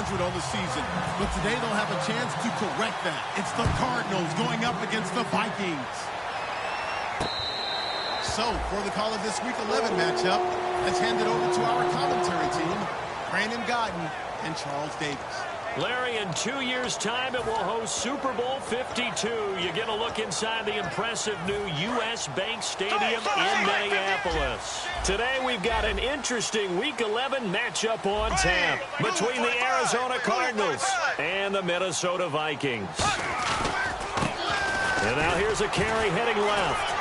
500 on the season. But today they'll have a chance to correct that. It's the Cardinals going up against the Vikings. So, for the call of this Week 11 matchup, let's hand it over to our commentary team, Brandon Godden and Charles Davis. Larry, in 2 years' time, it will host Super Bowl 52. You get a look inside the impressive new U.S. Bank Stadium in Minneapolis. Today, we've got an interesting Week 11 matchup on tap between the Arizona Cardinals and the Minnesota Vikings. And now here's a carry heading left.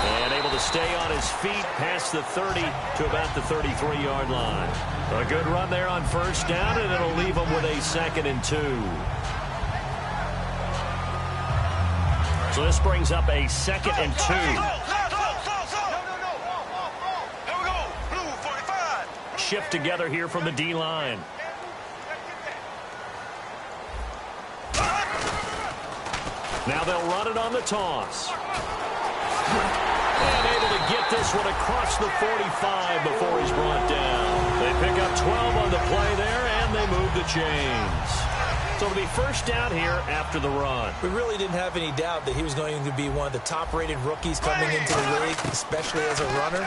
And able to stay on his feet past the 30 to about the 33-yard line. A good run there on first down, and it'll leave him with a 2nd and 2. So this brings up a 2nd and 2. Shift together here from the D-line. Now they'll run it on the toss. And able to get this one across the 45 before he's brought down. They pick up 12 on the play there, and they move the chains. So it'll be first down here after the run. We really didn't have any doubt that he was going to be one of the top-rated rookies coming into the league, especially as a runner.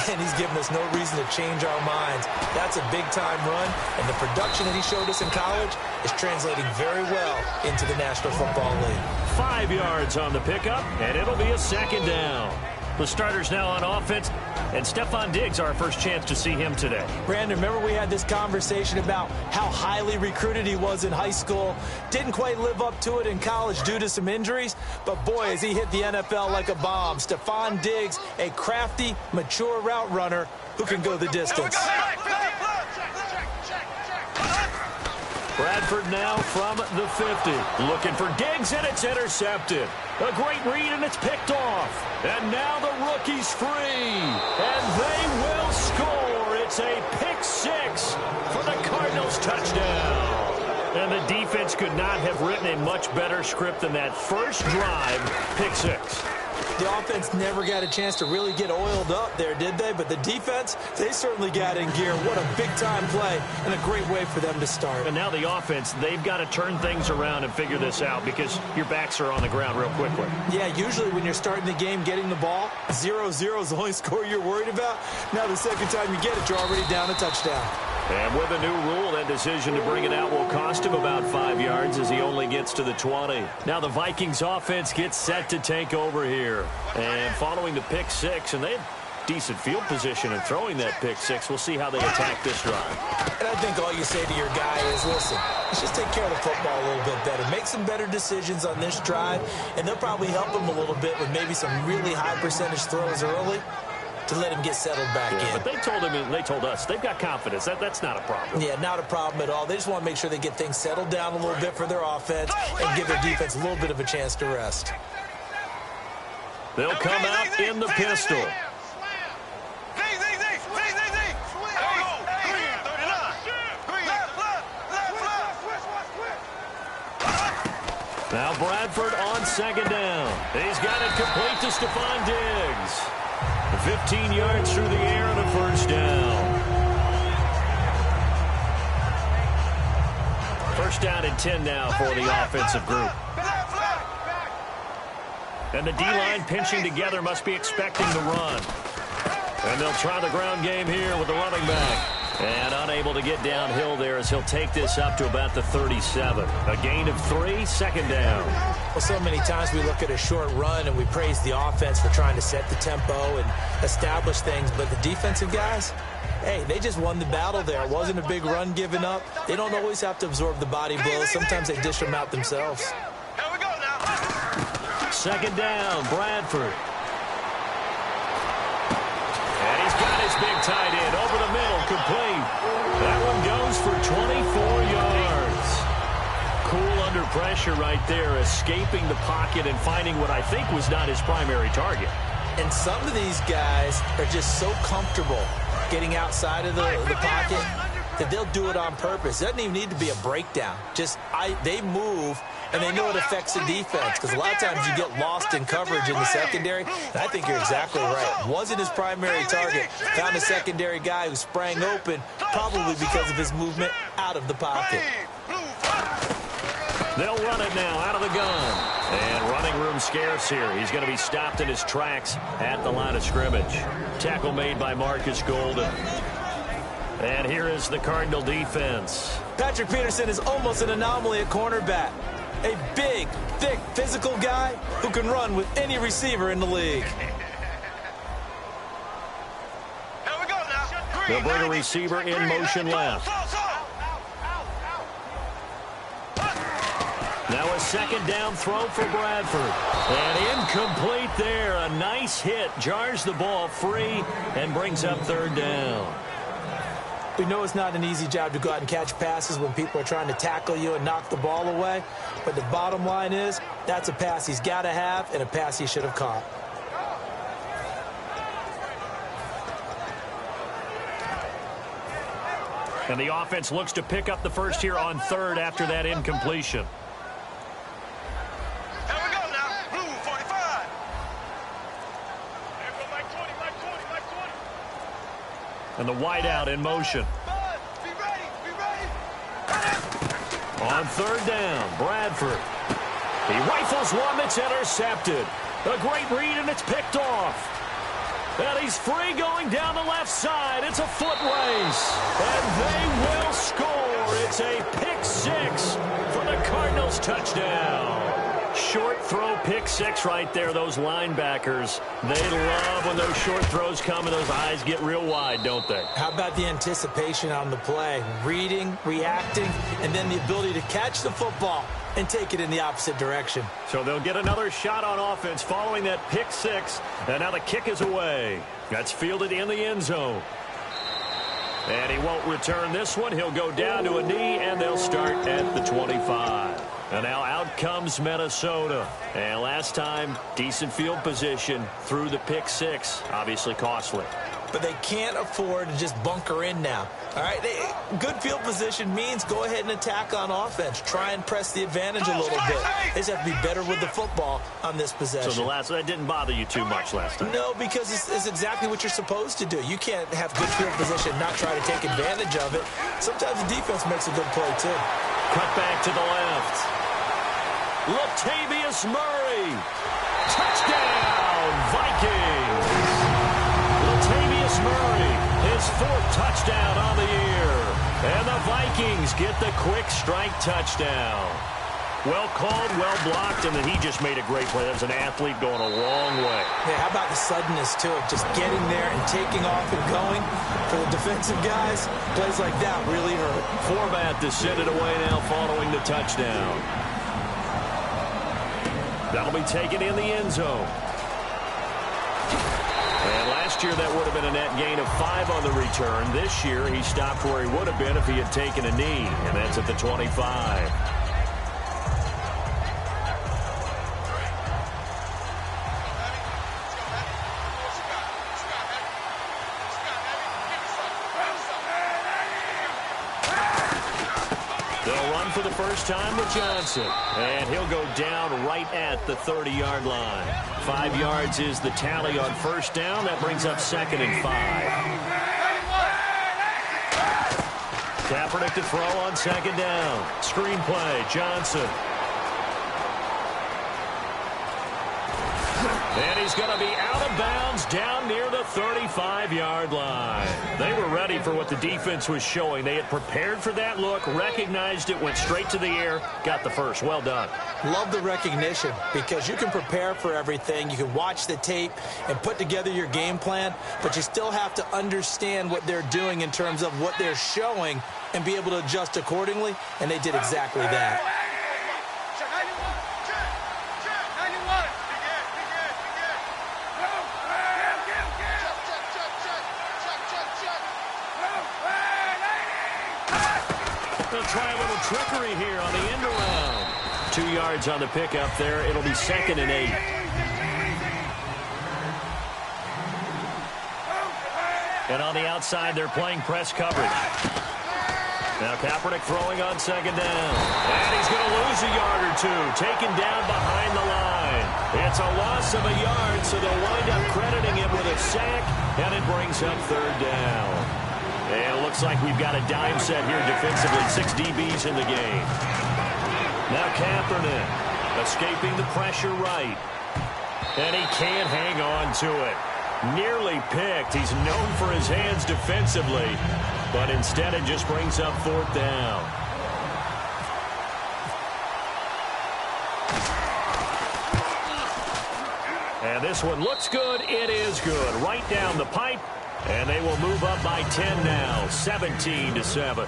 And he's given us no reason to change our minds. That's a big-time run, and the production that he showed us in college is translating very well into the National Football League. 5 yards on the pickup, and it'll be a 2nd down. The starters now on offense, and Stephon Diggs, our first chance to see him today. Brandon, remember we had this conversation about how highly recruited he was in high school. Didn't quite live up to it in college due to some injuries, but boy, has he hit the NFL like a bomb. Stephon Diggs, a crafty, mature route runner who can go the distance. Bradford now from the 50. Looking for Diggs, and it's intercepted. A great read, and it's picked off. And now the rookie's free. And they will score. It's a pick 6 for the Cardinals touchdown. And the defense could not have written a much better script than that first drive, pick 6. The offense never got a chance to really get oiled up there, did they? But the defense, they certainly got in gear. What a big-time play and a great way for them to start. And now the offense, they've got to turn things around and figure this out because your backs are on the ground real quickly. Yeah, usually when you're starting the game getting the ball, 0-0 is the only score you're worried about. Now the second time you get it, you're already down a touchdown. And with a new rule, that decision to bring it out will cost him about 5 yards as he only gets to the 20. Now the Vikings offense gets set to take over here. And following the pick 6, and they had decent field position in throwing that pick 6. We'll see how they attack this drive. And I think all you say to your guy is, listen, let's just take care of the football a little bit better. Make some better decisions on this drive, and they'll probably help him a little bit with maybe some really high percentage throws early to let him get settled back in. But they told him, and they told us, they've got confidence. That's not a problem. Yeah, not a problem at all. They just want to make sure they get things settled down a little bit for their offense and give their defense a little bit of a chance to rest. They'll come out in the pistol. Now Bradford on 2nd down. He's got it complete to Stephon Diggs. 15 yards through the air and a first down. First down and 10 now for the offensive group. And the D-line pinching together must be expecting the run. And they'll try the ground game here with the running back. And unable to get downhill there as he'll take this up to about the 37. A gain of 3, 2nd down. Well, so many times we look at a short run and we praise the offense for trying to set the tempo and establish things. But the defensive guys, hey, they just won the battle there. It wasn't a big run given up. They don't always have to absorb the body blows. Sometimes they dish them out themselves. Here we go now. 2nd down, Bradford. And he's got his big tight end over the middle, complete. That one goes for 24 yards. Cool under pressure right there, escaping the pocket and finding what I think was not his primary target. And some of these guys are just so comfortable getting outside of the pocket. that they'll do it on purpose. It doesn't even need to be a breakdown. They move, and they know it affects the defense, because a lot of times you get lost in coverage in the secondary, and I think you're exactly right. Wasn't his primary target. Found a secondary guy who sprang open, probably because of his movement out of the pocket. They'll run it now out of the gun. And running room scarce here. He's going to be stopped in his tracks at the line of scrimmage. Tackle made by Marcus Golden. And here is the Cardinal defense. Patrick Peterson is almost an anomaly at cornerback. A big, thick, physical guy who can run with any receiver in the league. They'll bring a receiver in motion left. Now a second down throw for Bradford. And incomplete there. A nice hit. Jars the ball free and brings up third down. We know it's not an easy job to go out and catch passes when people are trying to tackle you and knock the ball away. But the bottom line is, that's a pass he's got to have and a pass he should have caught. And the offense looks to pick up the first here on third after that incompletion. And the wideout in motion. On third down, Bradford. He rifles one that's intercepted. A great read, and it's picked off. And he's free going down the left side. It's a foot race. And they will score. It's a pick six for the Cardinals touchdown. Short throw pick six right there. Those linebackers, they love when those short throws come and those eyes get real wide, don't they? How about the anticipation on the play? Reading, reacting, and then the ability to catch the football and take it in the opposite direction. So they'll get another shot on offense following that pick six. And now the kick is away. That's fielded in the end zone. And he won't return this one. He'll go down to a knee, and they'll start at the 25. And now out comes Minnesota. And last time, decent field position through the pick six. Obviously costly. But they can't afford to just bunker in now. All right, good field position means go ahead and attack on offense. Try and press the advantage a little bit. They just have to be better with the football on this possession. So that didn't bother you too much last time? No, because it's exactly what you're supposed to do. You can't have good field position, not try to take advantage of it. Sometimes the defense makes a good play, too. Cut back to the left. Latavius Murray. Touchdown, Vikings. Latavius Murray, his fourth touchdown on the year. And the Vikings get the quick strike touchdown. Well called, well blocked, and then he just made a great play. That was an athlete going a long way. Yeah, how about the suddenness to it? Just getting there and taking off and going. For the defensive guys, plays like that really hurt. Format to send it away now following the touchdown. That'll be taken in the end zone. And last year, that would have been a net gain of 5 on the return. This year, he stopped where he would have been if he had taken a knee, and that's at the 25. They'll run for the first time with Johnson. And he'll go down right at the 30-yard line. 5 yards is the tally on first down. That brings up 2nd and 5. Kaepernick to throw on 2nd down. Screen play, Johnson. And he's going to be out of bounds down near the 35-yard line. They were ready for what the defense was showing. They had prepared for that look, recognized it, went straight to the air, got the first. Well done. Love the recognition, because you can prepare for everything. You can watch the tape and put together your game plan, but you still have to understand what they're doing in terms of what they're showing and be able to adjust accordingly, and they did exactly that. They'll try a little trickery here on the end around. 2 yards on the pickup there. It'll be 2nd and 8. And on the outside, they're playing press coverage. Now Kaepernick throwing on second down. And he's going to lose a yard or two. Taken down behind the line. It's a loss of a yard, so they'll wind up crediting him with a sack, and it brings up third down. And it looks like we've got a dime set here defensively. 6 DBs in the game. Now Kaepernick escaping the pressure right. And he can't hang on to it. Nearly picked. He's known for his hands defensively, but instead it just brings up fourth down. And this one looks good. It is good. Right down the pipe, and they will move up by 10 now, 17-7.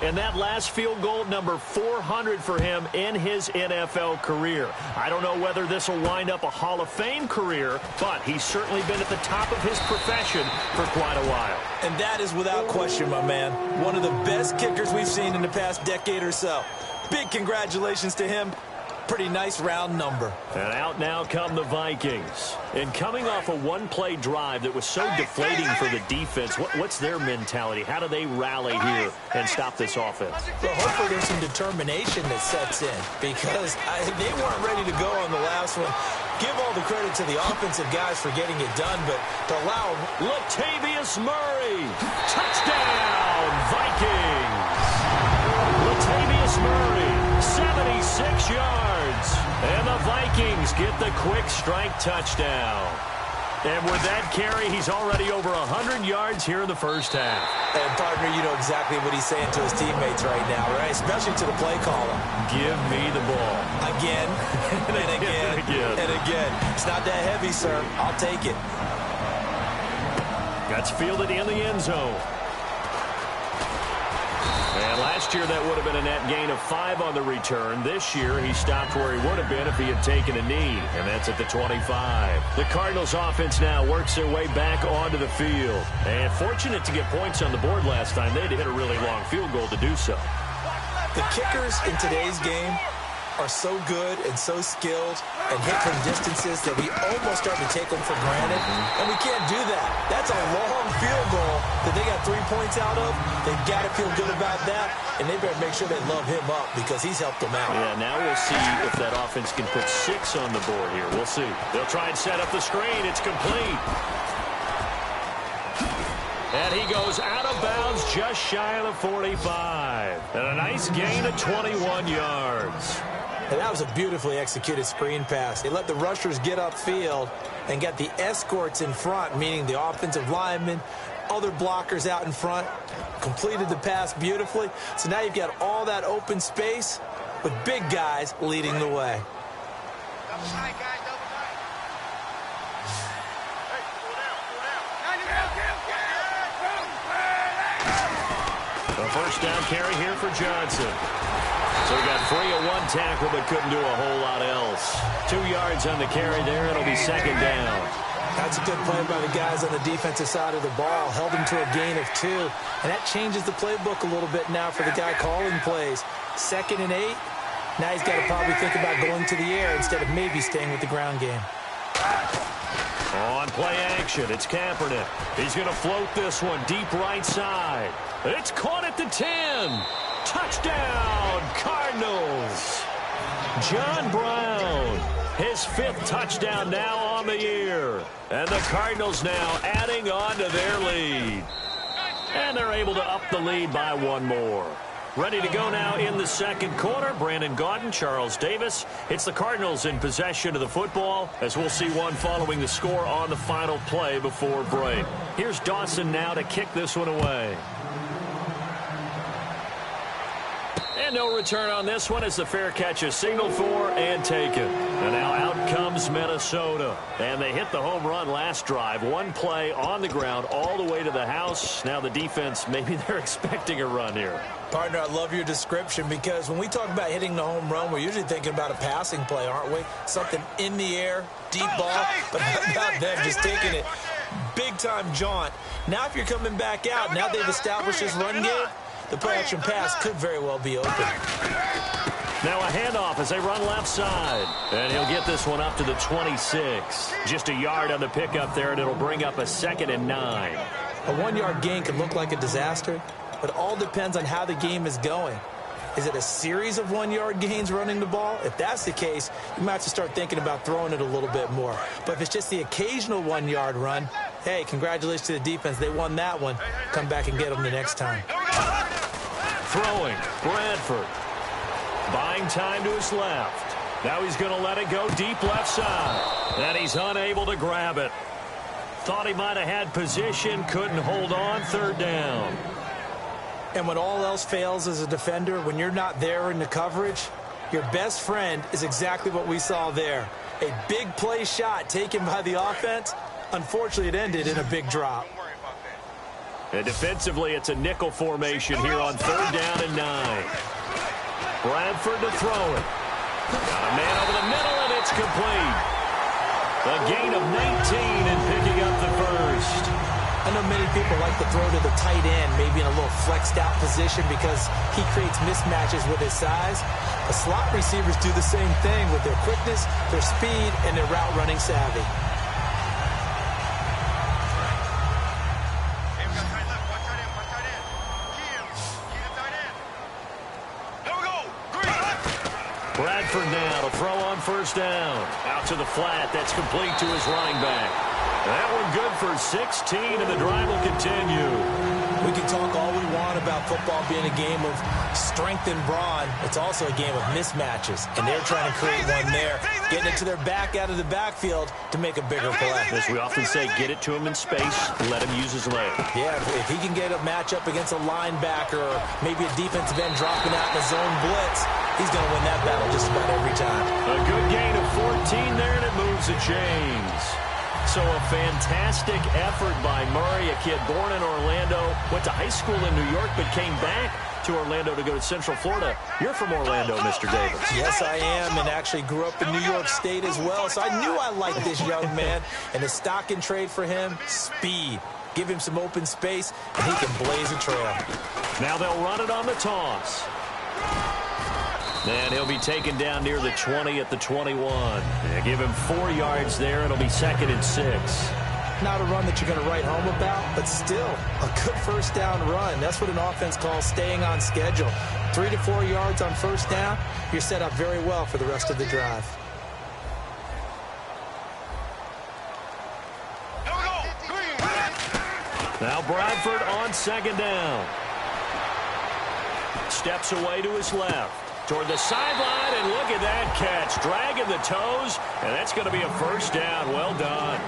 And that last field goal, number 400 for him in his NFL career. I don't know whether this will wind up a Hall of Fame career, but he's certainly been at the top of his profession for quite a while. And that is without question, my man. One of the best kickers we've seen in the past decade or so. Big congratulations to him. Pretty nice round number. And out now come the Vikings. And coming off a one-play drive that was so deflating for the defense, what's their mentality? How do they rally here and stop this offense? Well, hopefully there's some determination that sets in, because they weren't ready to go on the last one. Give all the credit to the offensive guys for getting it done, but to allow Latavius Murray. Touchdown, Vikings. Latavius Murray, 76 yards. And the Vikings get the quick strike touchdown. And with that carry, he's already over 100 yards here in the first half. And, partner, you know exactly what he's saying to his teammates right now, right? Especially to the play caller. Give me the ball. Again, and again, and again. It's not that heavy, sir. I'll take it. That's fielded in the end zone. And last year, that would have been a net gain of 5 on the return. This year, he stopped where he would have been if he had taken a knee, and that's at the 25. The Cardinals offense now works their way back onto the field. And fortunate to get points on the board last time. They had to hit a really long field goal to do so. The kickers in today's game are so good and so skilled and hit from distances that we almost start to take them for granted, and we can't do that. That's a long field goal that they got 3 points out of. They've got to feel good about that, and they better make sure they love him up because he's helped them out. Yeah, now we'll see if that offense can put 6 on the board here. We'll see. They'll try and set up the screen. It's complete. And he goes out of bounds just shy of the 45. And a nice gain of 21 yards. And that was a beautifully executed screen pass. They let the rushers get upfield and got the escorts in front, meaning the offensive linemen, other blockers out in front, completed the pass beautifully. So now you've got all that open space with big guys leading the way. A first down carry here for Johnson. So he got free of 1 tackle, but couldn't do a whole lot else. 2 yards on the carry there. It'll be second down. That's a good play by the guys on the defensive side of the ball. Held him to a gain of 2. And that changes the playbook a little bit now for the guy calling plays. 2nd and 8. Now he's got to probably think about going to the air instead of maybe staying with the ground game. On play action, it's Kaepernick. He's going to float this one deep right side. It's caught at the 10. Touchdown, Cardinals. John Brown, his 5th touchdown now on the year. And the Cardinals now adding on to their lead. And they're able to up the lead by 1 more. Ready to go now in the second quarter. Brandon Gaudin, Charles Davis. It's the Cardinals in possession of the football, as we'll see one following the score on the final play before break. Here's Dawson now to kick this one away. And no return on this one as the fair catch is signaled for and taken. And now out comes Minnesota. And they hit the home run last drive. 1 play on the ground all the way to the house. Now the defense, maybe they're expecting a run here. Partner, I love your description because when we talk about hitting the home run, we're usually thinking about a passing play, aren't we? Something in the air, deep ball, but how about them just taking it big-time jaunt. Now if you're coming back out, now they've established this run game, the play-action pass could very well be open. Now a handoff as they run left side. And he'll get this one up to the 26. Just a yard on the pickup there, and it'll bring up a 2nd and 9. A 1-yard gain can look like a disaster, but it all depends on how the game is going. Is it a series of 1-yard gains running the ball? If that's the case, you might have to start thinking about throwing it a little bit more. But if it's just the occasional 1-yard run, hey, congratulations to the defense. They won that one. Come back and get them the next time. Throwing, Bradford. Buying time to his left. Now he's going to let it go deep left side. And he's unable to grab it. Thought he might have had position, couldn't hold on, third down. And when all else fails as a defender, when you're not there in the coverage, your best friend is exactly what we saw there. A big play shot taken by the offense. Unfortunately, it ended in a big drop. And defensively, it's a nickel formation here on third down and 9. Bradford to throw it. Got a man over the middle, and it's complete. A gain of 19 and picking up the first. I know many people like to throw to the tight end, maybe in a little flexed out position because he creates mismatches with his size. The slot receivers do the same thing with their quickness, their speed, and their route running savvy. Bradford now to throw on first down. Out to the flat. That's complete to his running back. That one good for 16, and the drive will continue. We can talk all we want about football being a game of strength and brawn. It's also a game of mismatches, and they're trying to create one there, getting it to their back out of the backfield to make a bigger play. As we often say, get it to him in space, let him use his leg. Yeah, if he can get a matchup against a linebacker or maybe a defensive end dropping out in a zone blitz, he's going to win that battle just about every time. A good gain of 14 there, and it moves the chains. So a fantastic effort by Murray, a kid born in Orlando, went to high school in New York, but came back to Orlando to go to Central Florida. You're from Orlando, Mr. Davis. Yes, I am, and actually grew up in New York State as well, so I knew I liked this young man. And the stock and trade for him, speed. Give him some open space, and he can blaze a trail. Now they'll run it on the toss. And he'll be taken down near the 20 at the 21. They give him 4 yards there. It'll be 2nd and 6. Not a run that you're going to write home about, but still a good first down run. That's what an offense calls staying on schedule. 3 to 4 yards on first down, you're set up very well for the rest of the drive. Now Bradford on 2nd down. Steps away to his left. Toward the sideline, and look at that catch. Dragging the toes, and that's going to be a first down. Well done.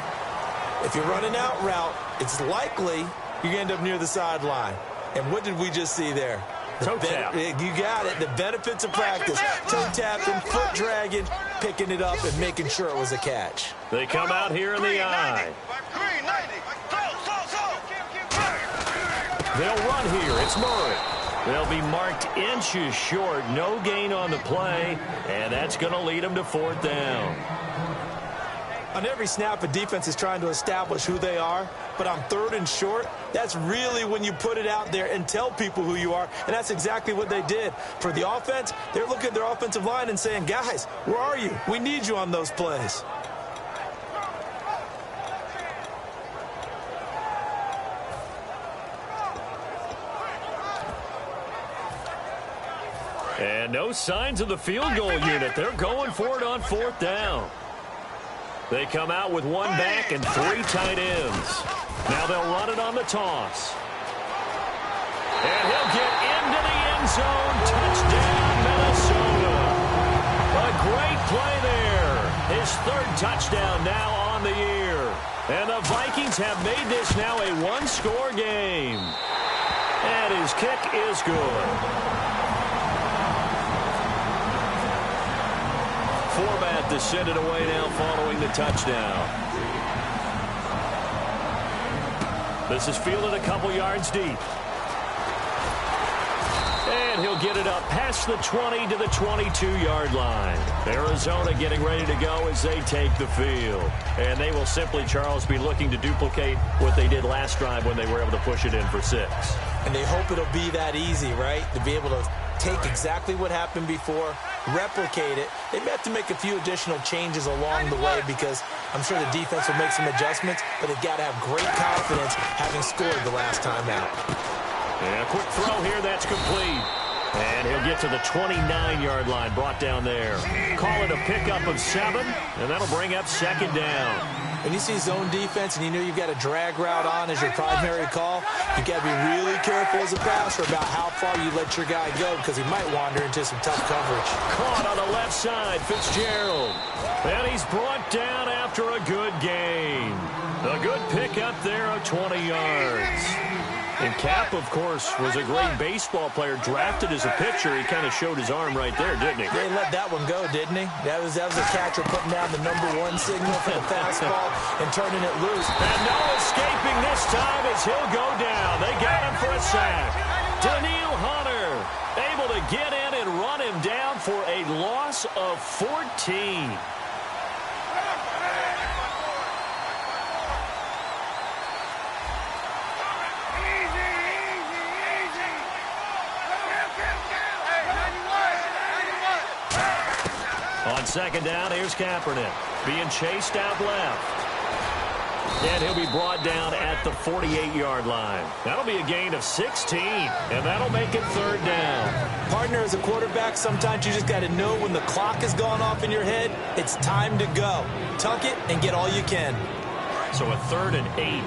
If you're running out route, it's likely you end up near the sideline. And what did we just see there? Toe tap. You got it. The benefits of practice. Toe tapping, foot dragging, picking it up, and making sure it was a catch. They come out here in the eye. They'll run here. It's Murray. They'll be marked inches short. No gain on the play, and that's going to lead them to 4th down. On every snap, a defense is trying to establish who they are, but on 3rd and short, that's really when you put it out there and tell people who you are, and that's exactly what they did. For the offense, they're looking at their offensive line and saying, guys, where are you? We need you on those plays. And no signs of the field goal unit. They're going for it on 4th down. They come out with 1 back and 3 tight ends. Now they'll run it on the toss. And he'll get into the end zone. Touchdown, Minnesota. A great play there. His 3rd touchdown now on the year. And the Vikings have made this now a 1-score game. And his kick is good. Format to send it away now following the touchdown. This is fielded a couple yards deep. And he'll get it up past the 20 to the 22-yard line. Arizona getting ready to go as they take the field. And they will simply, Charles, be looking to duplicate what they did last drive when they were able to push it in for 6. And they hope it'll be that easy, right? To be able to take exactly what happened before, replicate it. They may have to make a few additional changes along the way because I'm sure the defense will make some adjustments, but they've got to have great confidence having scored the last time out. And a quick throw here, that's complete. And he'll get to the 29-yard line, brought down there. Call it a pickup of 7, and that'll bring up second down. When you see zone defense and you know you've got a drag route on as your primary call, you got to be really careful as a passer about how far you let your guy go because he might wander into some tough coverage. Caught on the left side, Fitzgerald. And he's brought down after a good gain. A good pickup there of 20 yards. And Cap, of course, was a great baseball player, drafted as a pitcher. He kind of showed his arm right there, didn't he? They let that one go, didn't he? That was a catcher putting down the #1 signal for the fastball and turning it loose. And no escaping this time as he'll go down. They got him for a sack. Daniil Hunter able to get in and run him down for a loss of 14. On second down, here's Kaepernick being chased out left. And he'll be brought down at the 48-yard line. That'll be a gain of 16, and that'll make it third down. Partner, as a quarterback, sometimes you just got to know when the clock has gone off in your head, it's time to go. Tuck it and get all you can. So a 3rd and 8.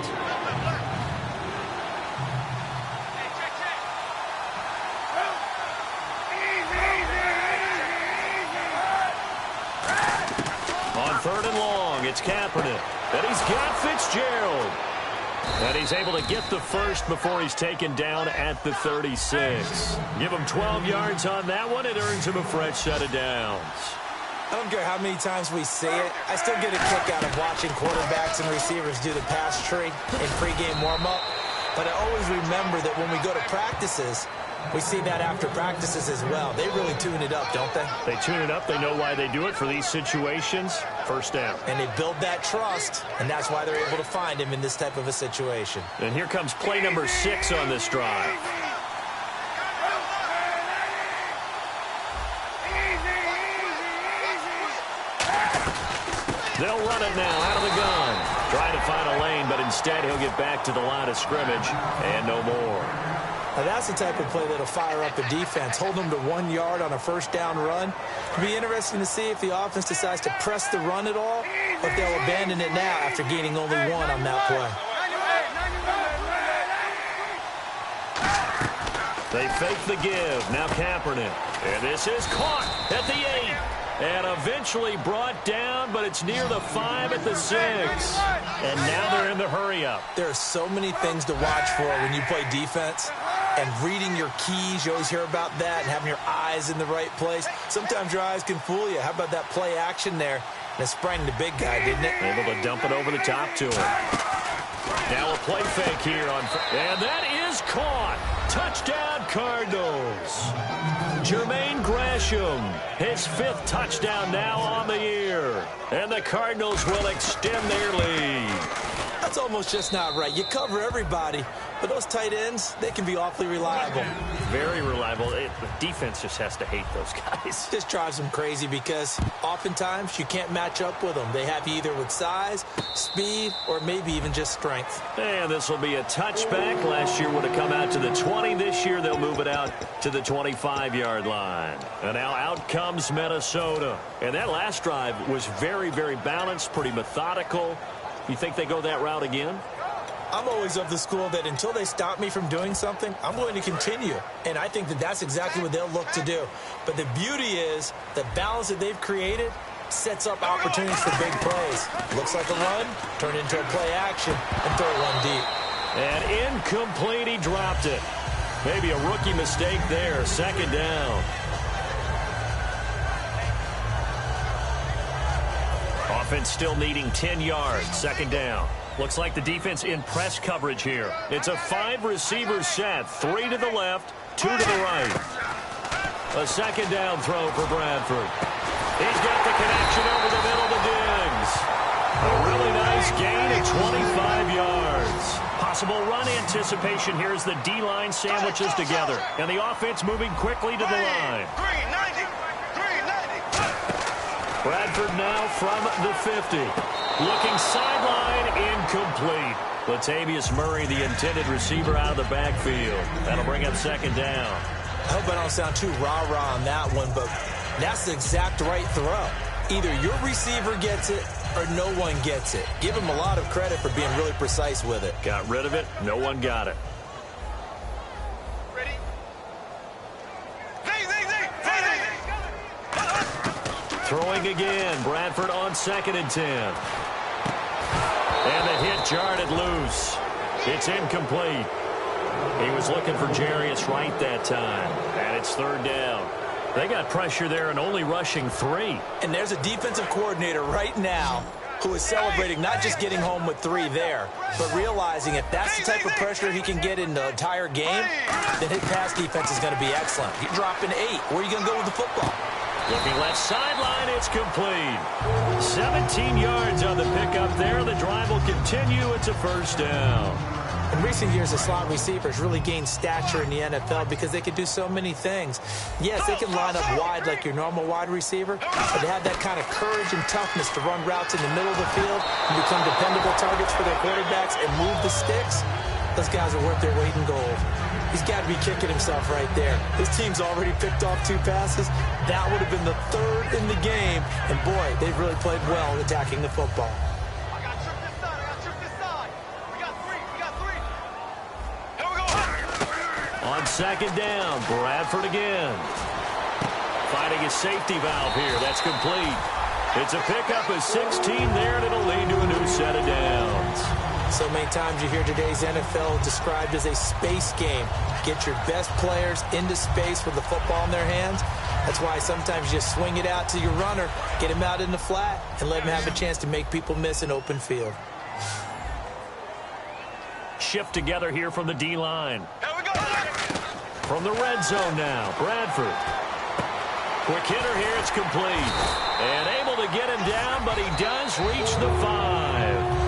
On 3rd and long, it's Kaepernick. And he's got Fitzgerald. And he's able to get the first before he's taken down at the 36. Give him 12 yards on that one. It earns him a fresh set of downs. I don't care how many times we say it. I still get a kick out of watching quarterbacks and receivers do the pass tree in pregame warm-up. But I always remember that when we go to practices, we see that after practices as well. They really tune it up, don't they? They tune it up. They know why they do it for these situations. First down. And they build that trust, and that's why they're able to find him in this type of a situation. And here comes play number 6 on this drive. They'll run it now out of the gun. Trying to find a lane, but instead he'll get back to the line of scrimmage and no more. Now that's the type of play that'll fire up the defense. Hold them to 1 yard on a first down run. It'll be interesting to see if the offense decides to press the run at all, or if they'll abandon it now after gaining only 1 on that play. They fake the give. Now Kaepernick. And this is caught at the 8. And eventually brought down, but it's near the 5 at the 6. And now they're in the hurry-up. There are so many things to watch for when you play defense. And reading your keys, you always hear about that, and having your eyes in the right place. Sometimes your eyes can fool you. How about that play action there? And it sprang the big guy, didn't it? Able to dump it over the top to him. Now a play fake here on, and that is caught. Touchdown, Cardinals. Jermaine Gresham, his 5th touchdown now on the year. And the Cardinals will extend their lead. That's almost just not right. You cover everybody, but those tight ends, they can be awfully reliable. Very reliable. The defense just has to hate those guys. This drives them crazy because oftentimes you can't match up with them. They have you either with size, speed, or maybe even just strength. And this will be a touchback. Last year would have come out to the 20. This year they'll move it out to the 25-yard line. And now out comes Minnesota. And that last drive was very, very balanced, pretty methodical. You think they go that route again? I'm always of the school that until they stop me from doing something, I'm going to continue. And I think that that's exactly what they'll look to do. But the beauty is the balance that they've created sets up opportunities for big plays. Looks like a run, turn into a play action, and throw one deep. And incomplete, he dropped it. Maybe a rookie mistake there, second down. Offense still needing 10 yards, second down. Looks like the defense in press coverage here. It's a 5-receiver set, 3 to the left, 2 to the right. A second down throw for Bradford. He's got the connection over the middle to Diggs. A really nice gain of 25 yards. Possible run anticipation here as the D-line sandwiches together. And the offense moving quickly to the line. Bradford now from the 50. Looking sideline, incomplete. Latavius Murray, the intended receiver, out of the backfield. That'll bring up second down. I hope I don't sound too rah-rah on that one, but that's the exact right throw. Either your receiver gets it or no one gets it. Give him a lot of credit for being really precise with it. Got rid of it. No one got it. Ready? Throwing again. Bradford on 2nd and 10. And the hit jarred it loose. It's incomplete. He was looking for Jarius Wright that time. And it's 3rd down. They got pressure there and only rushing 3. And there's a defensive coordinator right now who is celebrating not just getting home with 3 there, but realizing if that's the type of pressure he can get in the entire game, then his pass defense is going to be excellent. You're dropping 8. Where are you going to go with the football? Looking left sideline, it's complete. 17 yards on the pickup there. The drive will continue. It's a 1st down. In recent years, the slot receivers really gained stature in the NFL because they can do so many things. Yes, they can line up wide like your normal wide receiver, but they have that kind of courage and toughness to run routes in the middle of the field and become dependable targets for their quarterbacks and move the sticks. Those guys are worth their weight in gold. He's got to be kicking himself right there. His team's already picked off 2 passes. That would have been the 3rd in the game. And, boy, they've really played well attacking the football. On 2nd down, Bradford again. Fighting a safety valve here. That's complete. It's a pickup of 16 there, and it'll lead to a new set of downs. So many times you hear today's NFL described as a space game. Get your best players into space with the football in their hands. That's why sometimes you swing it out to your runner, get him out in the flat, and let him have a chance to make people miss an open field. Shift together here from the D-line. From the red zone now, Bradford. Quick hitter here, it's complete. And able to get him down, but he does reach the 5.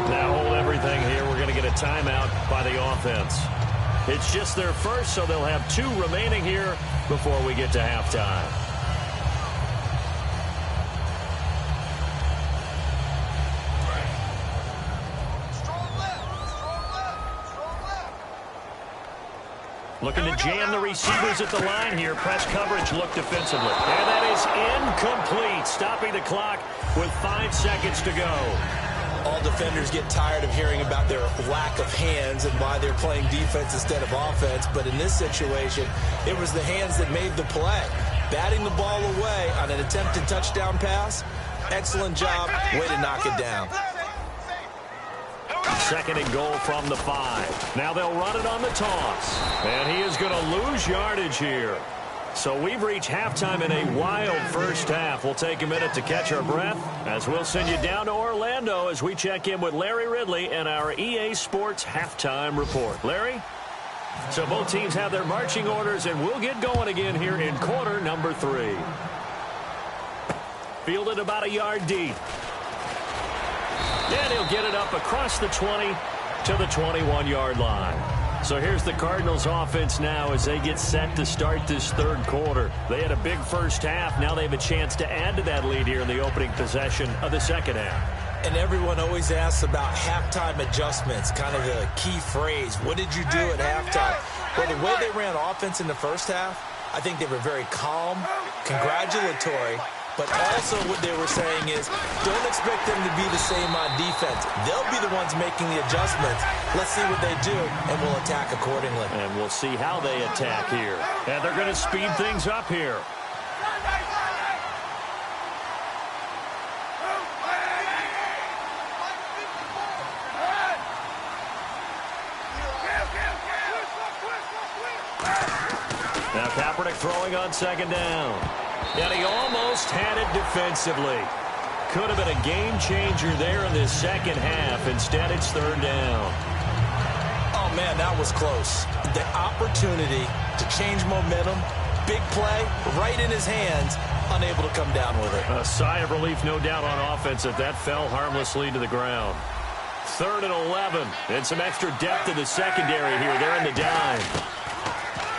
Now hold everything here. We're going to get a timeout by the offense. It's just their first, so they'll have 2 remaining here before we get to halftime. Looking to jam the receivers at the line here. Press coverage look defensively. And that is incomplete. Stopping the clock with 5 seconds to go. All defenders get tired of hearing about their lack of hands and why they're playing defense instead of offense. But in this situation, it was the hands that made the play. Batting the ball away on an attempted touchdown pass. Excellent job. Way to knock it down. 2nd and goal from the 5. Now they'll run it on the toss. And he is going to lose yardage here. So we've reached halftime in a wild first half. We'll take a minute to catch our breath as we'll send you down to Orlando as we check in with Larry Ridley and our EA Sports halftime report. Larry? So both teams have their marching orders, and we'll get going again here in quarter number 3. Fielded about a yard deep. And he'll get it up across the 20 to the 21-yard line. So here's the Cardinals offense now as they get set to start this 3rd quarter. They had a big first half. Now they have a chance to add to that lead here in the opening possession of the 2nd half. And everyone always asks about halftime adjustments, kind of the key phrase. What did you do at halftime? Well, the way they ran offense in the first half, I think they were very calm, congratulatory, but also what they were saying is don't expect them to be the same on defense. They'll be the ones making the adjustments. Let's see what they do, and we'll attack accordingly. And we'll see how they attack here. And they're going to speed things up here. Now Kaepernick throwing on 2nd down. And he almost had it defensively. Could have been a game changer there in this 2nd half. Instead, it's 3rd down. Oh, man, that was close. The opportunity to change momentum, big play, right in his hands, unable to come down with it. A sigh of relief, no doubt, on offense if that fell harmlessly to the ground. 3rd and 11, and some extra depth in the secondary here. They're in the dime.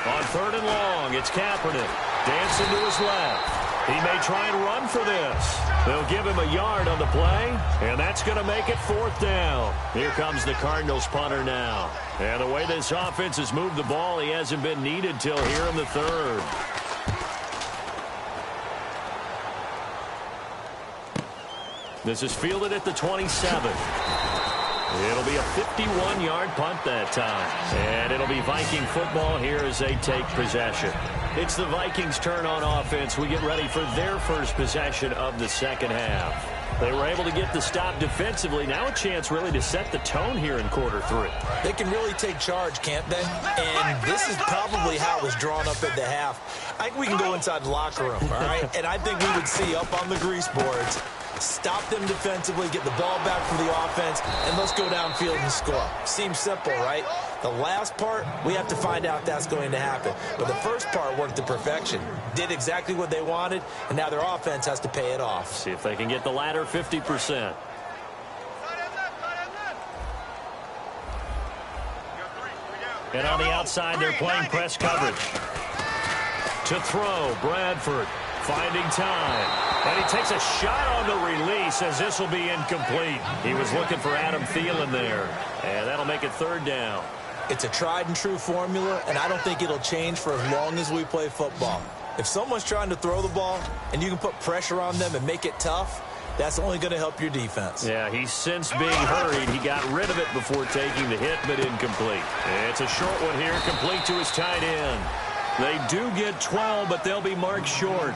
On 3rd and long, it's Kaepernick. Dancing to his left. He may try and run for this. They'll give him a yard on the play, and that's going to make it 4th down. Here comes the Cardinals punter now. And the way this offense has moved the ball, he hasn't been needed till here in the 3rd. This is fielded at the 27. It'll be a 51-yard punt that time. And it'll be Viking football here as they take possession. It's the Vikings' turn on offense. We get ready for their first possession of the second half. They were able to get the stop defensively. Now a chance really to set the tone here in quarter 3. They can really take charge, can't they? And this is probably how it was drawn up at the half. I think we can go inside the locker room, all right? And I think we would see up on the grease boards, stop them defensively, get the ball back for the offense, and let's go downfield and score. Seems simple, right? The last part, we have to find out that's going to happen. But the first part worked to perfection. Did exactly what they wanted, and now their offense has to pay it off. See if they can get the latter 50%. And on the outside, they're playing press coverage. To throw, Bradford finding time. And he takes a shot on the release as this will be incomplete. He was looking for Adam Thielen there. And that'll make it 3rd down. It's a tried-and-true formula, and I don't think it'll change for as long as we play football. If someone's trying to throw the ball and you can put pressure on them and make it tough, that's only going to help your defense. Yeah, he's since being hurried. He got rid of it before taking the hit, but incomplete. It's a short one here, complete to his tight end. They do get 12, but they'll be marked short.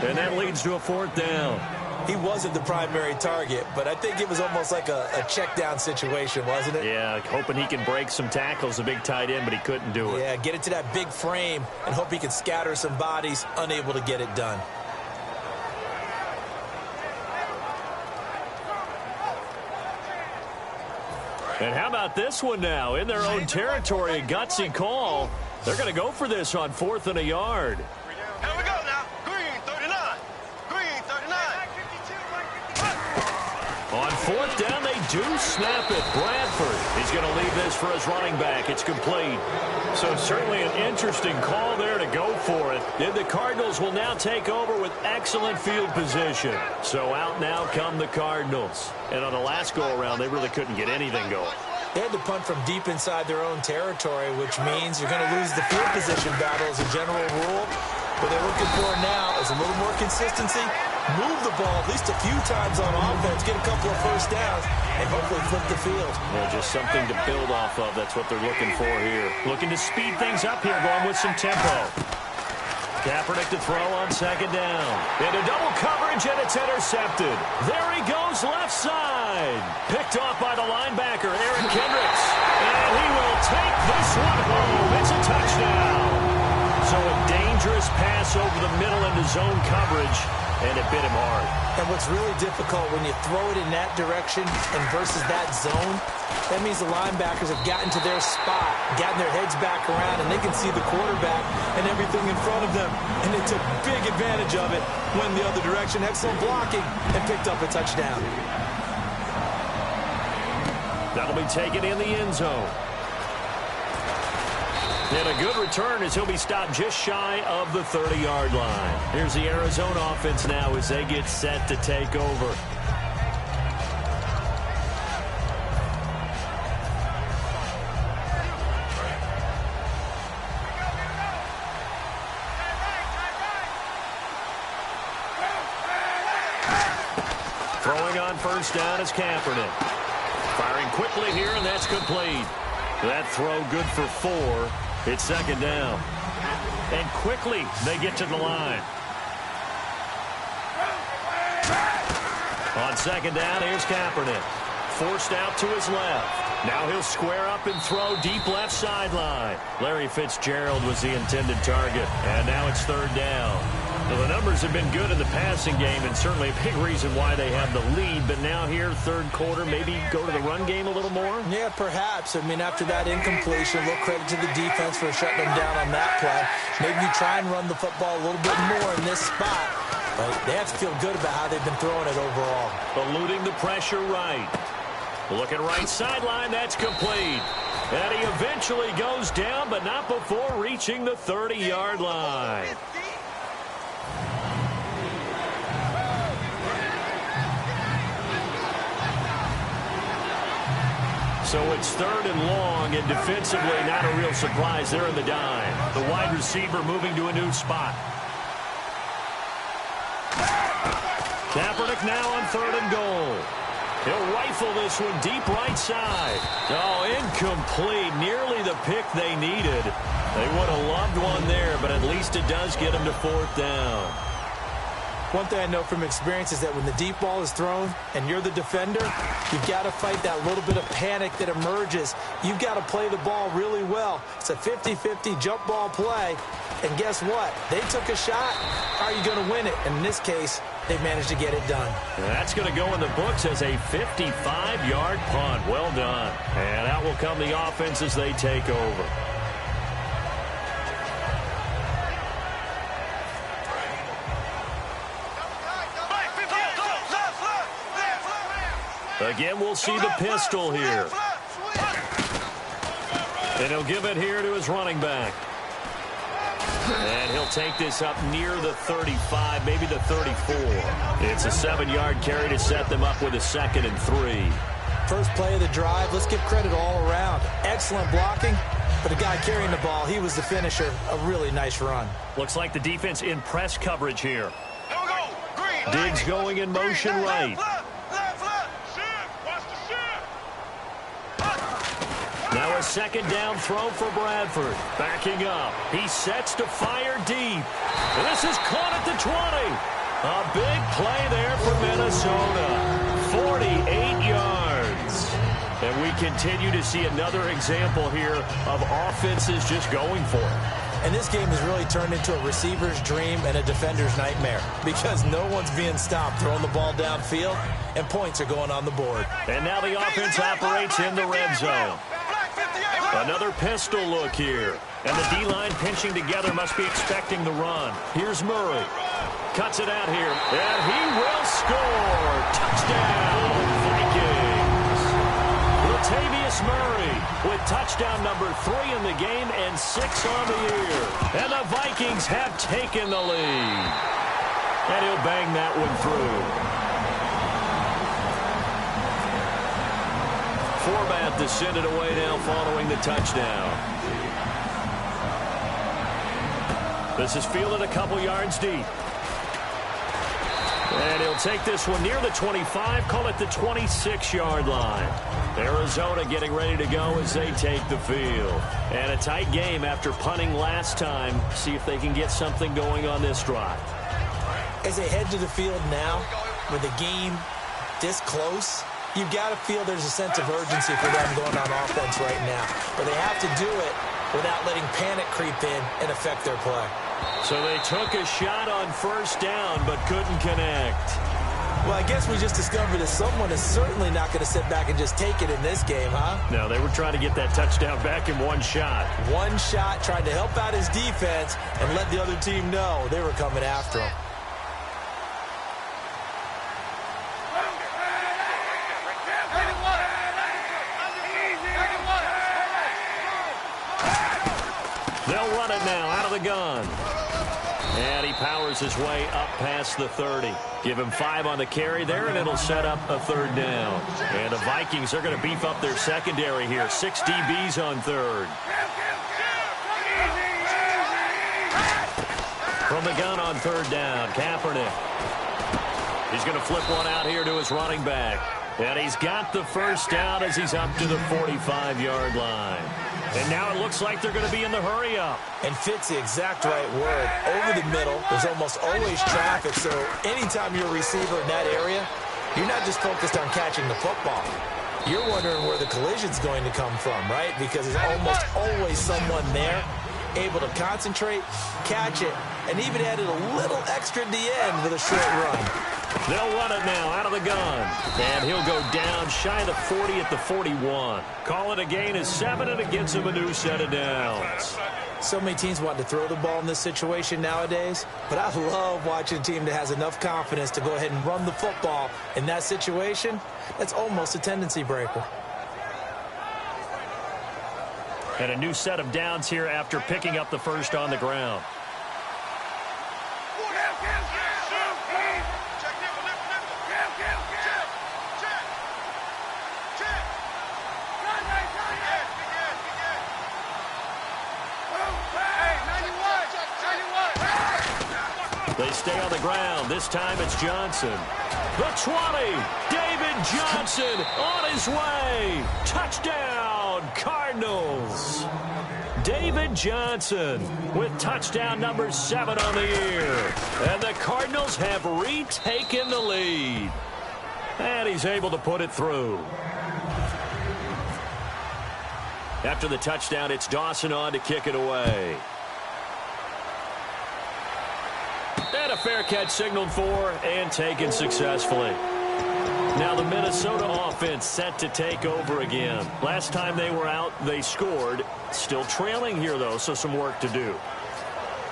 And that leads to a 4th down. He wasn't the primary target, but I think it was almost like a check down situation, wasn't it? Yeah, hoping he can break some tackles, a big tight end, but he couldn't do it. Yeah, get it to that big frame and hope he can scatter some bodies, unable to get it done. And how about this one now? In their own territory, a gutsy call. They're going to go for this on 4th and a yard. Here we go now. Green 39. Green 39. On 4th down, they do snap it. Bradford is going to leave this for his running back. It's complete. So certainly an interesting call there to go for it. And the Cardinals will now take over with excellent field position. So out now come the Cardinals. And on the last go-around, they really couldn't get anything going. They had to punt from deep inside their own territory, which means you're going to lose the field position battle as a general rule. What they're looking for now is a little more consistency, move the ball at least a few times on offense, get a couple of first downs, and hopefully flip the field. Yeah, just something to build off of. That's what they're looking for here. Looking to speed things up here, going with some tempo. Kaepernick to throw on 2nd down. Into double coverage, and it's intercepted. There he goes left side. Picked off by the linebacker, Aaron Kendricks. And he will take this one home. It's a touchdown. So a dangerous pass over the middle into zone coverage, and it bit him hard. And what's really difficult when you throw it in that direction and versus that zone, that means the linebackers have gotten to their spot, gotten their heads back around, and they can see the quarterback and everything in front of them. And they took big advantage of it, went the other direction, excellent blocking, and picked up a touchdown. That'll be taken in the end zone. And a good return as he'll be stopped just shy of the 30-yard line. Here's the Arizona offense now as they get set to take over. Throwing on 1st down is Kaepernick. Firing quickly here, and that's complete. That throw good for 4. It's 2nd down. And quickly they get to the line. On 2nd down, here's Kaepernick. Forced out to his left. Now he'll square up and throw deep left sideline. Larry Fitzgerald was the intended target. And now it's 3rd down. Well, the numbers have been good in the passing game, and certainly a big reason why they have the lead. But now here, 3rd quarter, maybe go to the run game a little more? Yeah, perhaps. I mean, after that incompletion, a little credit to the defense for shutting them down on that play. Maybe you try and run the football a little bit more in this spot. But they have to feel good about how they've been throwing it overall. Eluding the pressure right. Looking right sideline, that's complete. And he eventually goes down, but not before reaching the 30-yard line. So it's 3rd and long, and defensively not a real surprise there in the dime. The wide receiver moving to a new spot. Kaepernick now on 3rd and goal. He'll rifle this one deep right side. Oh, incomplete. Nearly the pick they needed. They would have loved one there, but at least it does get them to 4th down. One thing I know from experience is that when the deep ball is thrown and you're the defender, you've got to fight that little bit of panic that emerges. You've got to play the ball really well. It's a 50-50 jump ball play. And guess what? They took a shot. How are you going to win it? And in this case, they managed to get it done. That's going to go in the books as a 55-yard punt. Well done. And out will come the offense as they take over. Again, we'll see the pistol here. And he'll give it here to his running back. And he'll take this up near the 35, maybe the 34. It's a 7-yard carry to set them up with a 2nd and 3. First play of the drive, let's give credit all around. Excellent blocking, but the guy carrying the ball, he was the finisher. A really nice run. Looks like the defense in press coverage here. Diggs going in motion right. Now a 2nd down throw for Bradford. Backing up. He sets to fire deep. And this is caught at the 20. A big play there for Minnesota. 48 yards. And we continue to see another example here of offenses just going for it. And this game has really turned into a receiver's dream and a defender's nightmare because no one's being stopped throwing the ball downfield, and points are going on the board. And now the offense operates in the red zone. Another pistol look here. And the D-line pinching together must be expecting the run. Here's Murray. Cuts it out here. And he will score. Touchdown, Vikings. Latavius Murray with touchdown number 3 in the game and 6 on the year. And the Vikings have taken the lead. And he'll bang that one through. Format to send it away now following the touchdown. This is fielded a couple yards deep. And he'll take this one near the 25, call it the 26-yard line. Arizona getting ready to go as they take the field. And a tight game after punting last time. See if they can get something going on this drive. As they head to the field now, with the game this close, you've got to feel there's a sense of urgency for them going on offense right now. But they have to do it without letting panic creep in and affect their play. So they took a shot on 1st down but couldn't connect. Well, I guess we just discovered that someone is certainly not going to sit back and just take it in this game, huh? No, they were trying to get that touchdown back in one shot. One shot, trying to help out his defense and let the other team know they were coming after him. They'll run it now out of the gun. And he powers his way up past the 30. Give him 5 on the carry there, and it'll set up a 3rd down. And the Vikings are going to beef up their secondary here. 6 DBs on 3rd. From the gun on 3rd down, Kaepernick. He's going to flip one out here to his running back. And he's got the 1st down as he's up to the 45-yard line. And now it looks like they're going to be in the hurry-up. And fits the exact right word. Over the middle, there's almost always traffic, so anytime you're a receiver in that area, you're not just focused on catching the football. You're wondering where the collision's going to come from, right? Because there's almost always someone there able to concentrate, catch it, and even added a little extra at the end with a short run. They'll run it now out of the gun. And he'll go down shy of the 40 at the 41. Call it a gain of 7, and it gets him a new set of downs. So many teams want to throw the ball in this situation nowadays, but I love watching a team that has enough confidence to go ahead and run the football in that situation. That's almost a tendency breaker. And a new set of downs here after picking up the 1st on the ground. stay on the ground. This time it's Johnson. The 20. David Johnson on his way. Touchdown, Cardinals. David Johnson with touchdown number 7 on the year. And the Cardinals have retaken the lead. And he's able to put it through. After the touchdown, it's Dawson on to kick it away. And a fair catch signaled for and taken successfully. Now the Minnesota offense set to take over again. Last time they were out, they scored. Still trailing here, though, so some work to do.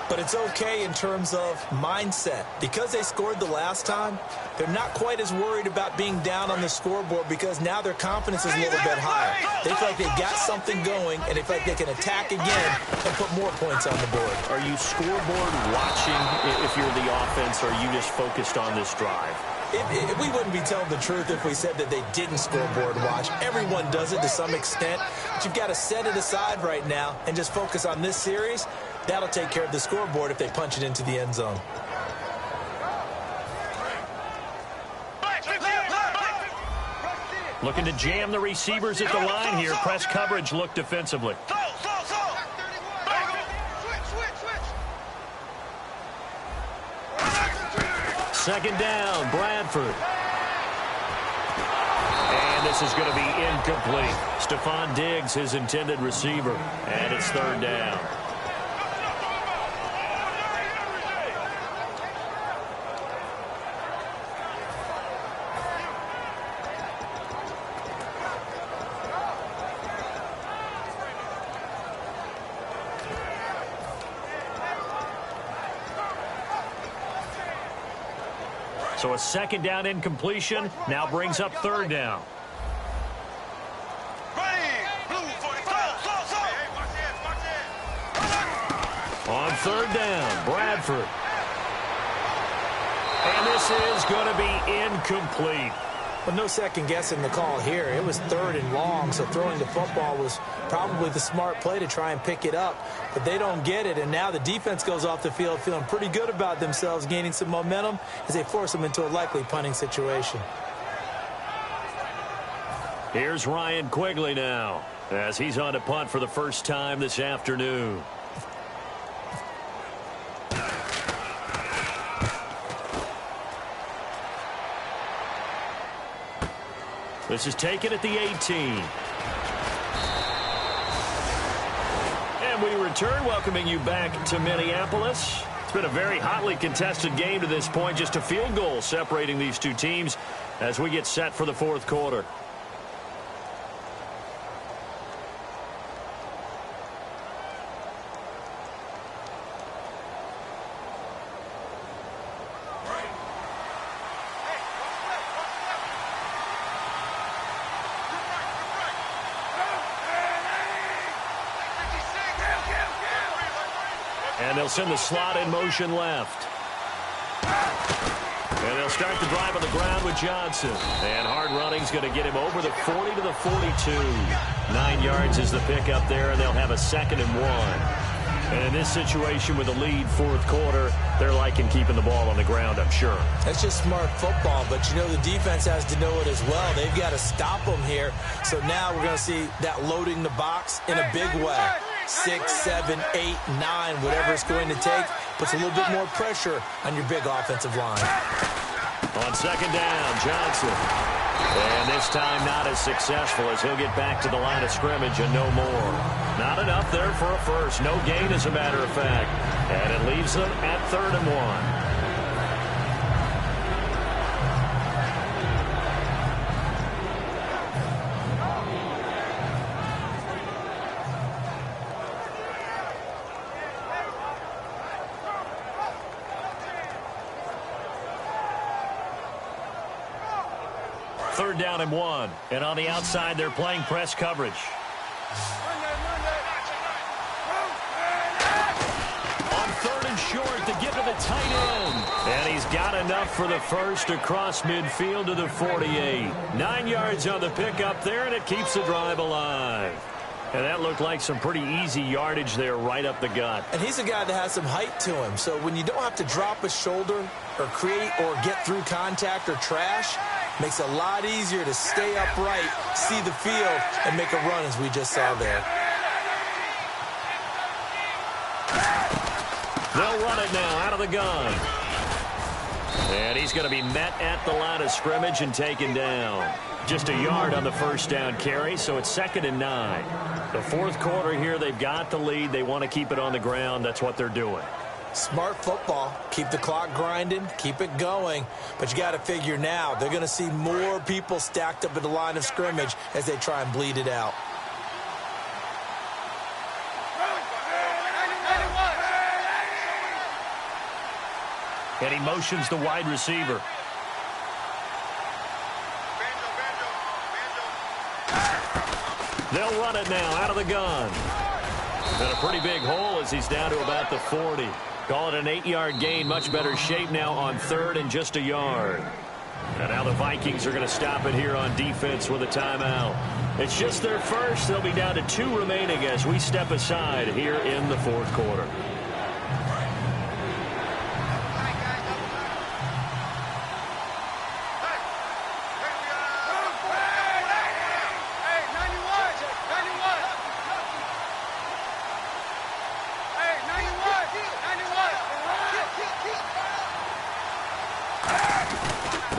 But it's okay in terms of mindset. Because they scored the last time, they're not quite as worried about being down on the scoreboard because now their confidence is a little bit higher. They feel like they've got something going, and they feel like they can attack again and put more points on the board. Are you scoreboard watching if you're the offense, or are you just focused on this drive? We wouldn't be telling the truth if we said that they didn't scoreboard watch. Everyone does it to some extent. But you've got to set it aside right now and just focus on this series. That'll take care of the scoreboard if they punch it into the end zone. Looking to jam the receivers at the line here. Press coverage look defensively. Second down, Bradford. And this is going to be incomplete. Stephon Diggs, his intended receiver. And it's third down. So a second down incompletion now brings up third down. On third down, Bradford. And this is going to be incomplete. But no second guessing the call here. It was third and long, so throwing the football was probably the smart play to try and pick it up. But they don't get it, and now the defense goes off the field feeling pretty good about themselves, gaining some momentum as they force them into a likely punting situation. Here's Ryan Quigley now as he's on to punt for the first time this afternoon. This is taken at the 18. And we return, welcoming you back to Minneapolis. It's been a very hotly contested game to this point. Just a field goal separating these two teams as we get set for the fourth quarter. And they'll send the slot in motion left. And they'll start the drive on the ground with Johnson. And hard running's going to get him over the 40 to the 42. 9 yards is the pickup there, and they'll have a 2nd and 1. And in this situation with the lead fourth quarter, they're liking keeping the ball on the ground, I'm sure. That's just smart football, but you know the defense has to know it as well. They've got to stop them here. So now we're going to see that loading the box in a big way. 6, 7, 8, 9, whatever it's going to take, puts a little bit more pressure on your big offensive line. On second down, Johnson. And this time not as successful as he'll get back to the line of scrimmage and no more. Not enough there for a first. No gain, as a matter of fact. And it leaves them at 3rd and 1. Third down and 1. And on the outside, they're playing press coverage. On 3rd and short to get to the tight end. And he's got enough for the first across midfield to the 48. 9 yards on the pickup there, and it keeps the drive alive. And that looked like some pretty easy yardage there right up the gut. And he's a guy that has some height to him. So when you don't have to drop a shoulder or create or get through contact or trash, makes it a lot easier to stay upright, see the field, and make a run as we just saw there. They'll run it now out of the gun. And he's going to be met at the line of scrimmage and taken down. Just a yard on the first down carry, so it's 2nd and 9. The fourth quarter here, they've got the lead. They want to keep it on the ground. That's what they're doing. Smart football. Keep the clock grinding. Keep it going. But you got to figure now, they're going to see more people stacked up at the line of scrimmage as they try and bleed it out. And he motions the wide receiver. They'll run it now out of the gun. And a pretty big hole as he's down to about the 40. Call it an 8-yard gain. Much better shape now on 3rd and just a yard. And now the Vikings are going to stop it here on defense with a timeout. It's just their first. They'll be down to 2 remaining as we step aside here in the fourth quarter.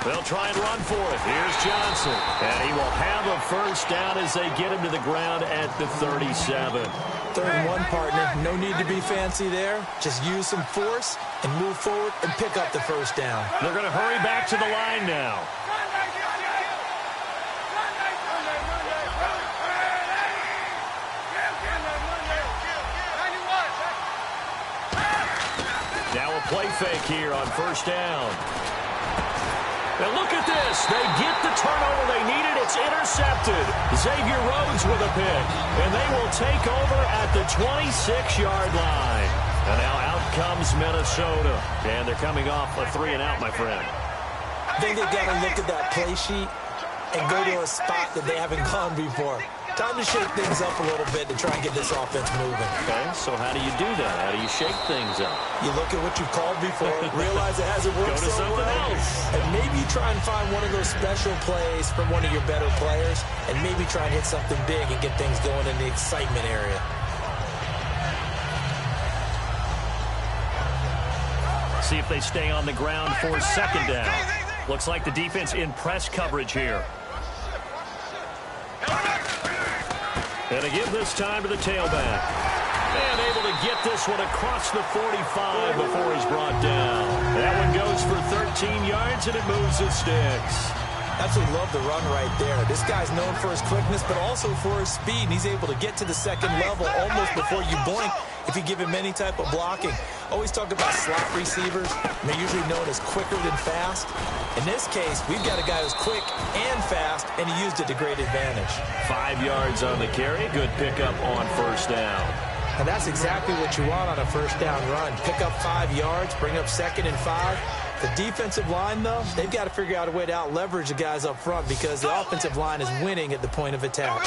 They'll try and run for it. Here's Johnson. And he will have a first down as they get him to the ground at the 37. 3rd and 1, partner. No need to be fancy there. Just use some force and move forward and pick up the first down. They're going to hurry back to the line now. Now a play fake here on first down. And look at this. They get the turnover they needed. It's intercepted. Xavier Rhodes with a pick. And they will take over at the 26-yard line. And now out comes Minnesota. And they're coming off a 3-and-out, my friend. I think they've got to look at that play sheet and go to a spot that they haven't gone before. Time to shake things up a little bit to try and get this offense moving. Okay, so how do you do that? How do you shake things up? You look at what you've called before, realize it hasn't worked Go to so something well, else. and maybe try and find one of those special plays from one of your better players, and maybe try and hit something big and get things going in the excitement area. See if they stay on the ground for 2nd down. Looks like the defense in press coverage here. And to give this time to the tailback. And able to get this one across the 45 before he's brought down. That one goes for 13 yards, and it moves the sticks. Absolutely love the run right there. This guy's known for his quickness, but also for his speed. And he's able to get to the 2nd level almost before you blink if you give him any type of blocking. Always talk about slot receivers. They're usually known as quicker than fast. In this case, we've got a guy who's quick and fast, and he used it to great advantage. 5 yards on the carry. Good pickup on first down. And that's exactly what you want on a first down run. Pick up 5 yards, bring up 2nd and 5. The defensive line, though, they've got to figure out a way to out-leverage the guys up front because the offensive line is winning at the point of attack.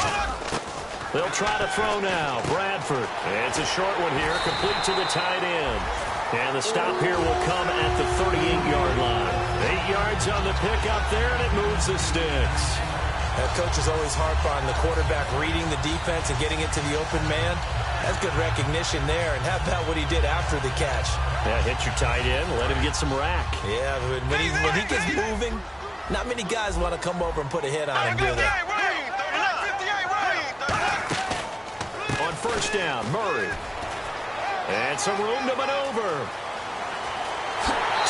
They'll try to throw now. Bradford. It's a short one here, complete to the tight end. And the stop here will come at the 38-yard line. 8 yards on the pickup there, and it moves the sticks. That coach is always harp on the quarterback reading the defense and getting it to the open man. That's good recognition there. And how about what he did after the catch? Yeah, hit your tight end, let him get some rack. Yeah, but when he gets moving, not many guys want to come over and put a hit on him, do they? On first down, Murray. And some room to maneuver.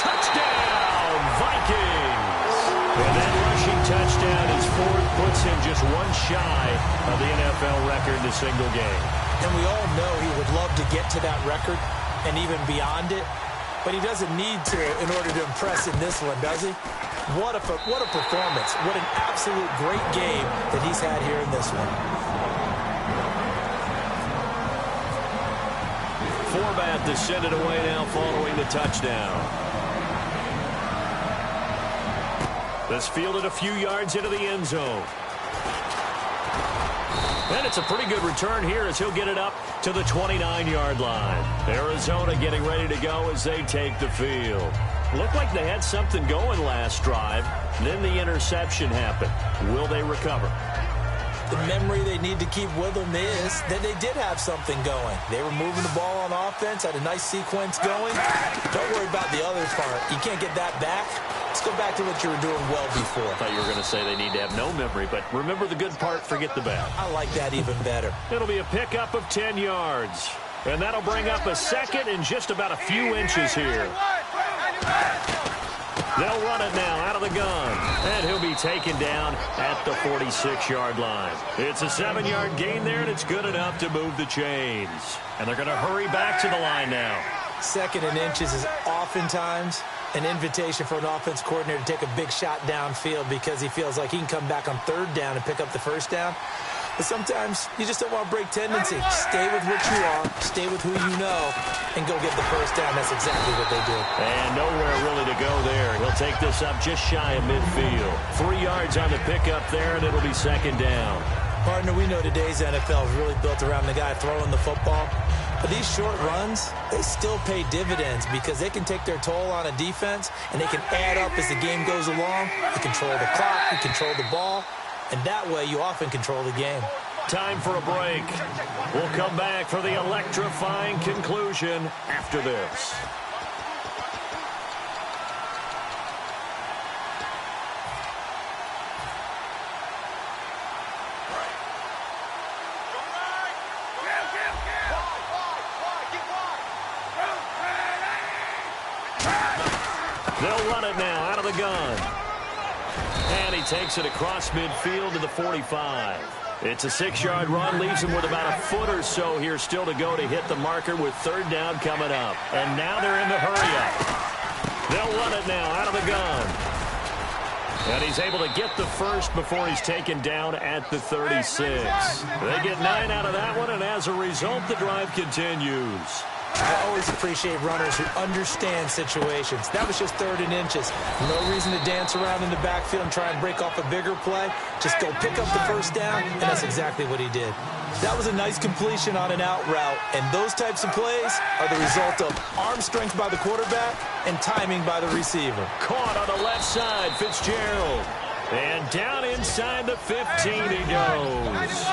Touchdown, Vikings! And that rushing touchdown is 4th, puts him just one shy of the NFL record in a single game. And we all know he would love to get to that record and even beyond it, but he doesn't need to in order to impress in this one, does he? What a performance. What an absolute great game that he's had here in this one. Forbat to send it away now following the touchdown. This fielded a few yards into the end zone. And it's a pretty good return here as he'll get it up to the 29-yard line. Arizona getting ready to go as they take the field. Looked like they had something going last drive. Then the interception happened. Will they recover? The memory they need to keep with them is that they did have something going. They were moving the ball on offense, had a nice sequence going. Don't worry about the other part. You can't get that back. Let's go back to what you were doing well before. I thought you were going to say they need to have no memory, but remember the good part, forget the bad. I like that even better. It'll be a pickup of 10 yards. And that'll bring up a second and just about a few inches here. They'll run it now out of the gun. And he'll be taken down at the 46-yard line. It's a 7-yard gain there, and it's good enough to move the chains. And they're going to hurry back to the line now. Second and inches is oftentimes an invitation for an offense coordinator to take a big shot downfield because he feels like he can come back on third down and pick up the first down. But sometimes you just don't want to break tendency. Stay with what you are, stay with who you know, and go get the first down. That's exactly what they did. And nowhere really to go there. He'll take this up just shy of midfield. 3 yards on the pickup there, and it'll be second down. Partner, we know today's NFL is really built around the guy throwing the football. But these short runs, they still pay dividends because they can take their toll on a defense, and they can add up as the game goes along. You control the clock, you control the ball. And that way, you often control the game. Time for a break. We'll come back for the electrifying conclusion after this. They'll run it now out of the gun. And he takes it across midfield to the 45. It's a 6-yard run, leaves him with about a foot or so here still to go to hit the marker with third down coming up. And now they're in the hurry-up. They'll run it now out of the gun. And he's able to get the first before he's taken down at the 36. They get 9 out of that one, and as a result, the drive continues. I always appreciate runners who understand situations. That was just third and inches. No reason to dance around in the backfield and try and break off a bigger play. Just go pick up the first down, and that's exactly what he did. That was a nice completion on an out route, and those types of plays are the result of arm strength by the quarterback and timing by the receiver. Caught on the left side, Fitzgerald. And down inside the 15 he goes.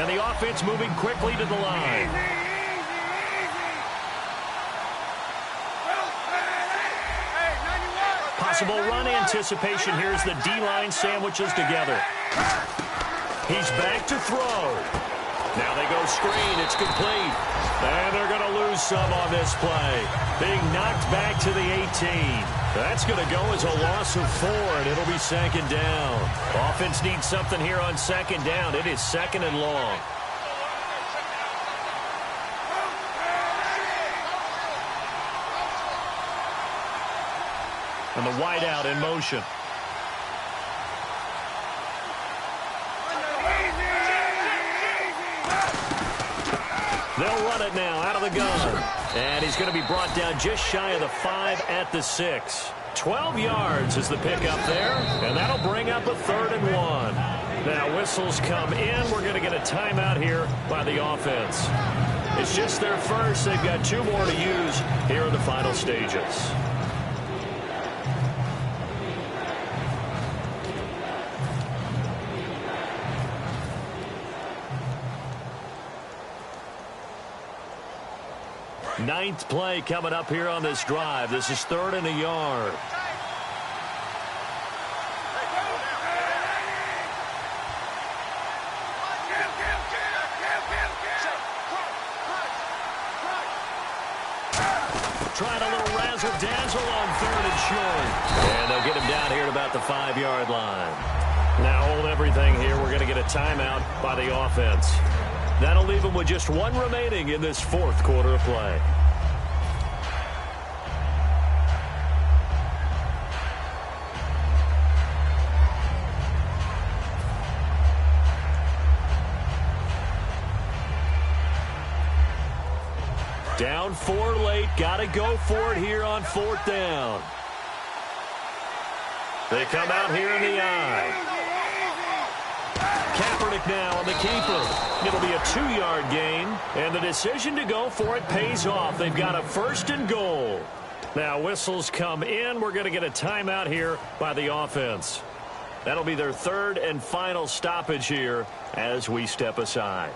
And the offense moving quickly to the line. Possible run anticipation here as the D-line sandwiches together. He's back to throw. Now they go screen. It's complete. And they're going to lose some on this play. Being knocked back to the 18. That's going to go as a loss of 4, and it'll be second down. Offense needs something here on second down. It is second and long. And the wideout in motion. They'll run it now out of the gun. And he's going to be brought down just shy of the 5 at the 6. 12 yards is the pickup there. And that'll bring up a 3rd and 1. Now whistles come in. We're going to get a timeout here by the offense. It's just their first. They've got 2 more to use here in the final stages. Ninth play coming up here on this drive. This is 3rd and a yard. Trying a little razzle-dazzle on 3rd and short. And they'll get him down here at about the 5-yard line. Now hold everything here. We're going to get a timeout by the offense. That'll leave them with just 1 remaining in this 4th quarter of play. Down 4 late. Got to go for it here on 4th down. They come out here in the I. Kaepernick now on the keeper. It'll be a 2-yard gain, and the decision to go for it pays off. They've got a 1st and goal. Now whistles come in. We're going to get a timeout here by the offense. That'll be their 3rd and final stoppage here as we step aside.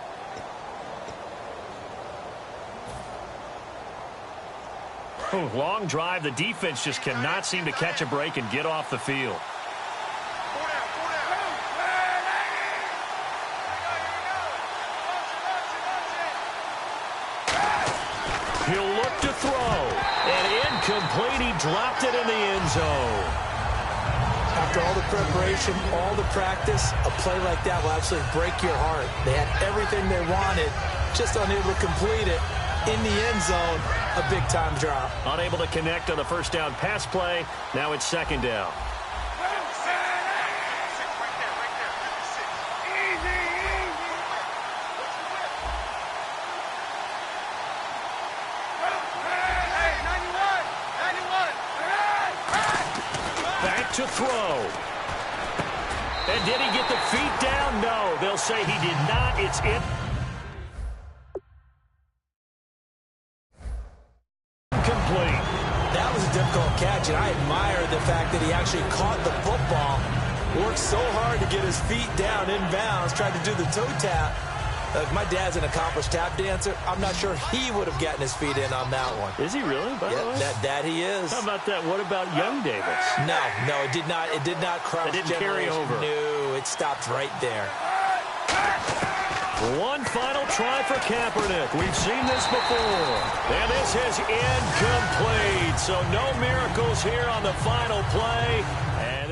Long drive. The defense just cannot seem to catch a break and get off the field. He'll look to throw. And incomplete. He dropped it in the end zone. After all the preparation, all the practice, a play like that will absolutely break your heart. They had everything they wanted, just unable to complete it. In the end zone, a big-time drop. Unable to connect on the first down pass play. Now it's 2nd down. Back to throw. And did he get the feet down? No. They'll say he did not. It's in. That was a difficult catch, and I admire the fact that he actually caught the football, worked so hard to get his feet down inbounds, tried to do the toe tap. My dad's an accomplished tap dancer. I'm not sure he would have gotten his feet in on that one. Is he really? By the way? That he is. How about that? What about young Davis? No, it did not. It did not cross. It didn't carry over. No, it stopped right there. One final try for Kaepernick. We've seen this before. And this is incomplete. So no miracles here on the final play. And